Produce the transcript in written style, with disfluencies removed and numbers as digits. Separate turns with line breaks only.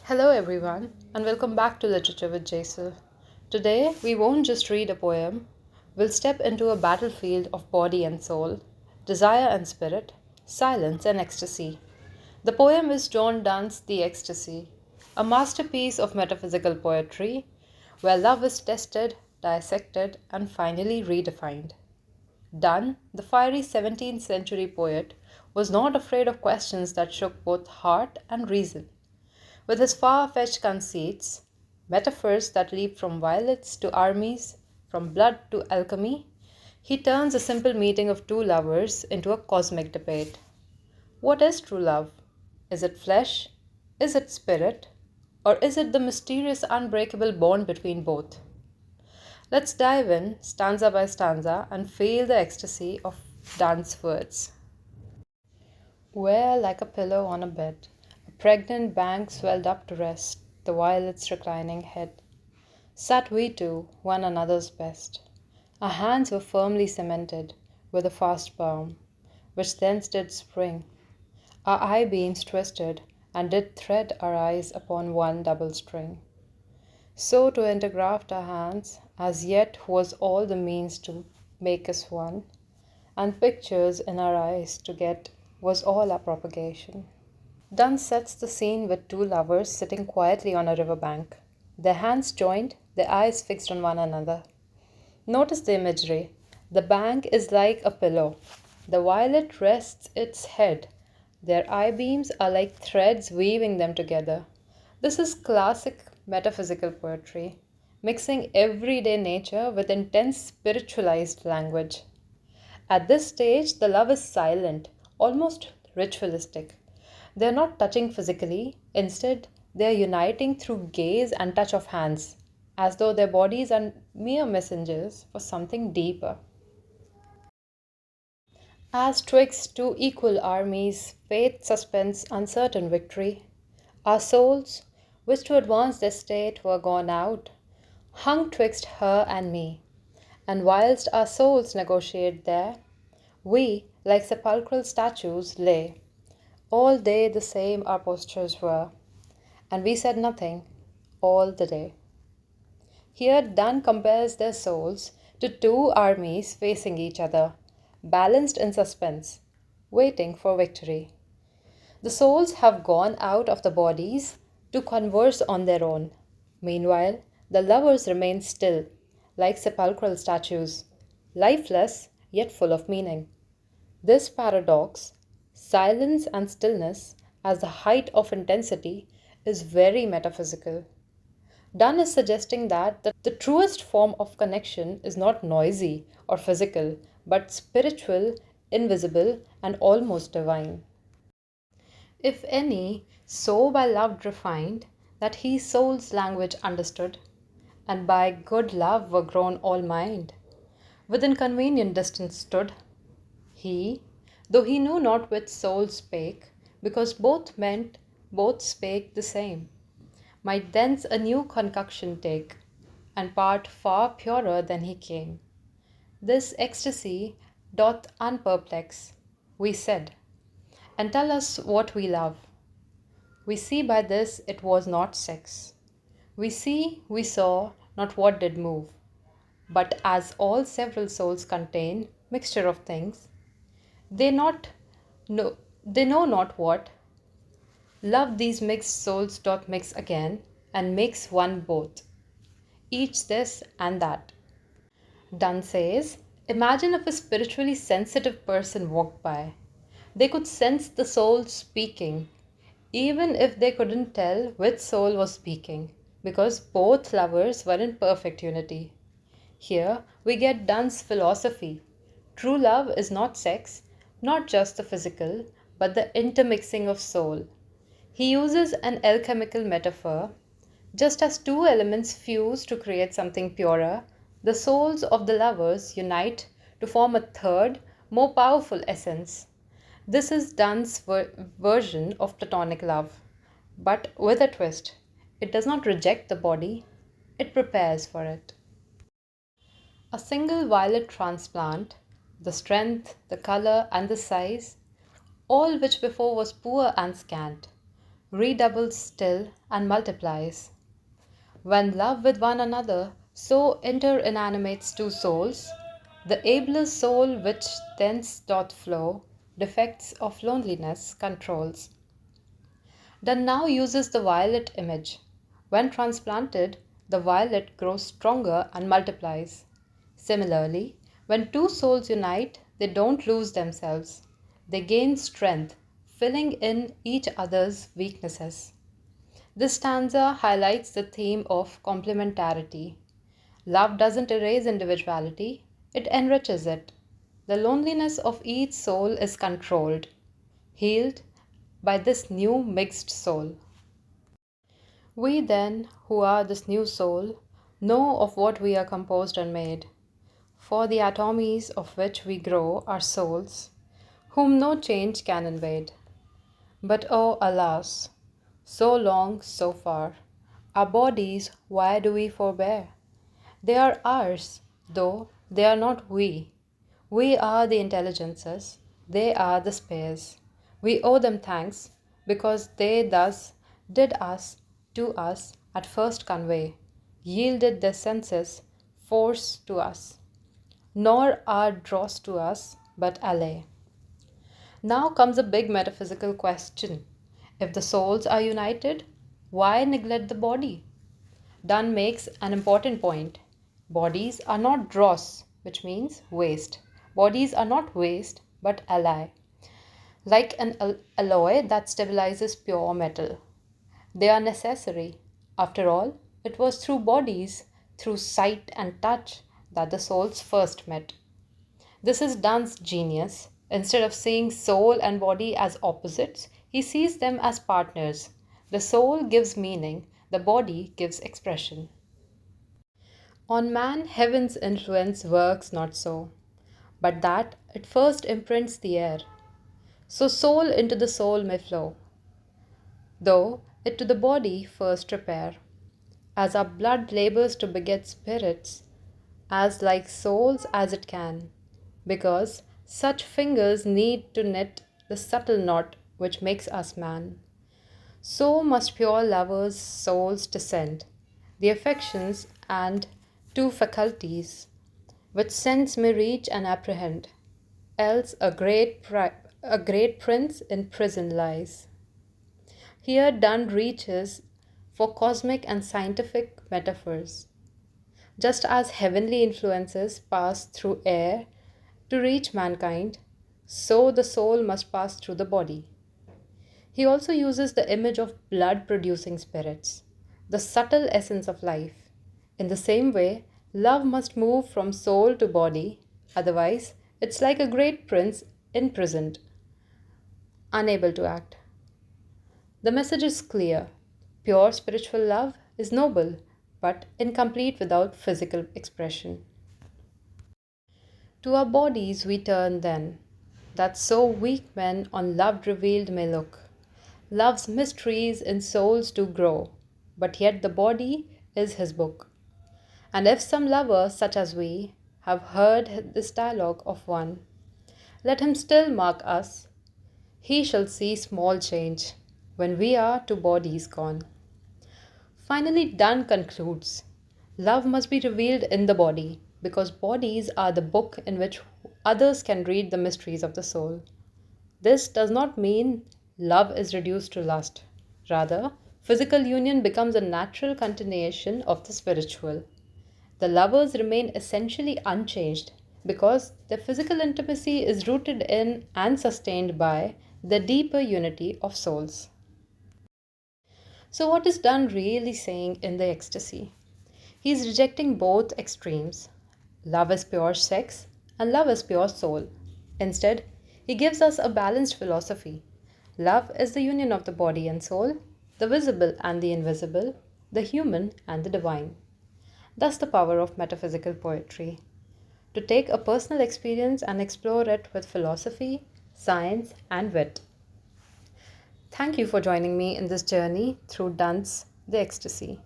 Hello, everyone, and welcome back to Literature with Jaisal. Today, we won't just read a poem, we'll step into a battlefield of body and soul, desire and spirit, silence and ecstasy. The poem is John Donne's The Ecstasy, a masterpiece of metaphysical poetry where love is tested, dissected, and finally redefined. Donne, the fiery 17th century poet, was not afraid of questions that shook both heart and reason. With his far fetched conceits, metaphors that leap from violets to armies, from blood to alchemy, he turns a simple meeting of two lovers into a cosmic debate. What is true love? Is it flesh? Is it spirit? Or is it the mysterious, unbreakable bond between both? Let's dive in, stanza by stanza, and feel the ecstasy of Donne's words. Where, like a pillow on a bed, a pregnant bank swelled up to rest the violet's reclining head, sat we two, one another's best. Our hands were firmly cemented with a fast balm, which thence did spring. Our eye beams twisted, and did thread our eyes upon one double string. So to intergraft our hands, as yet was all the means to make us one, and pictures in our eyes to get was all our propagation. Donne sets the scene with two lovers sitting quietly on a river bank, their hands joined, their eyes fixed on one another. Notice the imagery. The bank is like a pillow. The violet rests its head. Their eye beams are like threads weaving them together. This is classic metaphysical poetry, mixing everyday nature with intense spiritualized language. At this stage, the love is silent, almost ritualistic. They are not touching physically, instead, they are uniting through gaze and touch of hands, as though their bodies are mere messengers for something deeper. As twixt two equal armies, fate suspends uncertain victory. Our souls, which to advance their state were gone out, hung twixt her and me. And whilst our souls negotiate there, we, like sepulchral statues, lay. All day the same our postures were, and we said nothing all the day. Here Donne compares their souls to two armies facing each other, balanced in suspense, waiting for victory. The souls have gone out of the bodies to converse on their own. Meanwhile, the lovers remain still, like sepulchral statues, lifeless yet full of meaning. This paradox, silence and stillness as the height of intensity, is very metaphysical. Donne is suggesting that the truest form of connection is not noisy or physical, but spiritual, invisible, and almost divine. If any, so by love refined, that he soul's language understood, and by good love were grown all mind, within convenient distance stood, he, though he knew not which soul spake, because both meant, both spake the same, might thence a new concoction take, and part far purer than he came. This ecstasy doth unperplex, we said, and tell us what we love. We see by this it was not sex. We saw not what did move, but as all several souls contain mixture of things, they not know they know not what. Love these mixed souls doth mix again, and makes one both, each this and that. Donne says, imagine if a spiritually sensitive person walked by. They could sense the soul speaking, even if they couldn't tell which soul was speaking, because both lovers were in perfect unity. Here we get Donne's philosophy. True love is not sex, not just the physical, but the intermixing of soul. He uses an alchemical metaphor. Just as two elements fuse to create something purer, the souls of the lovers unite to form a third, more powerful essence. This is Donne's version of platonic love, but with a twist. It does not reject the body, it prepares for it. A single violet transplant, the strength, the color, and the size, all which before was poor and scant, redoubles still and multiplies. When love with one another so interinanimates two souls, the abler soul which thence doth flow, defects of loneliness controls. Donne now uses the violet image. When transplanted, the violet grows stronger and multiplies. Similarly, when two souls unite, they don't lose themselves. They gain strength, filling in each other's weaknesses. This stanza highlights the theme of complementarity. Love doesn't erase individuality, it enriches it. The loneliness of each soul is controlled, healed by this new mixed soul. We then, who are this new soul, know of what we are composed and made. For the atomies of which we grow are souls, whom no change can invade. But oh, alas, so long, so far, our bodies, why do we forbear? They are ours, though they are not we. We are the intelligences, they are the spares. We owe them thanks because they thus did us to us at first convey, yielded their senses, force to us, nor are dross to us, but allay. Now comes a big metaphysical question. If the souls are united, why neglect the body? Donne makes an important point. Bodies are not dross, which means waste. Bodies are not waste, but ally, like an alloy that stabilizes pure metal. They are necessary. After all, it was through bodies, through sight and touch, that the souls first met. This is Donne's genius. Instead of seeing soul and body as opposites, he sees them as partners. The soul gives meaning, the body gives expression. On man, heaven's influence works not so, but that it first imprints the air. So soul into the soul may flow, though it to the body first repair. As our blood labors to beget spirits, as like souls as it can, because such fingers need to knit the subtle knot which makes us man. So must pure lovers' souls descend, the affections and two faculties, which sense may reach and apprehend, else a great prince in prison lies. Here Donne reaches for cosmic and scientific metaphors. Just as heavenly influences pass through air to reach mankind, so the soul must pass through the body. He also uses the image of blood producing spirits, the subtle essence of life. In the same way, love must move from soul to body, otherwise, it's like a great prince imprisoned, unable to act. The message is clear. Pure spiritual love is noble, but incomplete without physical expression. To our bodies we turn then, that so weak men on love revealed may look. Love's mysteries in souls do grow, but yet the body is his book. And if some lover, such as we, have heard this dialogue of one, let him still mark us. He shall see small change when we are to bodies gone. Finally, Donne concludes love must be revealed in the body, because bodies are the book in which others can read the mysteries of the soul. This does not mean love is reduced to lust. Rather, physical union becomes a natural continuation of the spiritual. The lovers remain essentially unchanged because their physical intimacy is rooted in and sustained by the deeper unity of souls. So, what is Donne really saying in the ecstasy? He is rejecting both extremes. Love is pure sex and love is pure soul. Instead, he gives us a balanced philosophy. Love is the union of the body and soul, the visible and the invisible, the human and the divine. Thus, the power of metaphysical poetry. To take a personal experience and explore it with philosophy, science, and wit. Thank you for joining me in this journey through Donne's The Ecstasy.